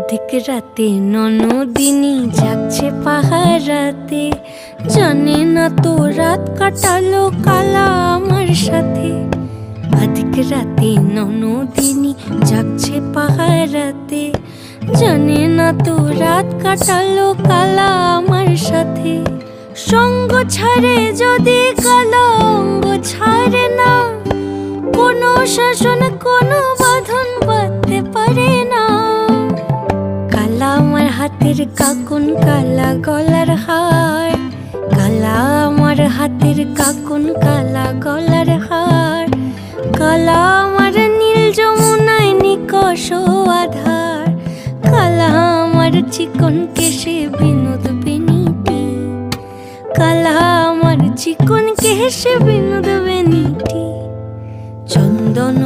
অধিক রাতে ননদিনী যাচ্ছে পাহারাতে, জানে না তো রাত কাটালো কালা আমার সাথে। অধিক রাতে ননদিনী যাচ্ছে পাহারাতে, জানে না তো রাত কাটালো কালা আমার সাথে। সঙ্গ ছাড়ে যদি কালা অঙ্গ ছাড়ে না, কোনো শাসন কোনো বাঁধন বাঁধতে পারে না। কালা আমার হাতের কাকুন কালা গলার হার, কালা আমার হাতের কাকুন কালা গলার হার। কালা আমার নীল যমুনায় নিকষ আধার, কালা আমার চিকন কেশে বিনোদ বেনিটি। কালা আমার চিকন কেশে বিনোদ বেনিটি। চন্দন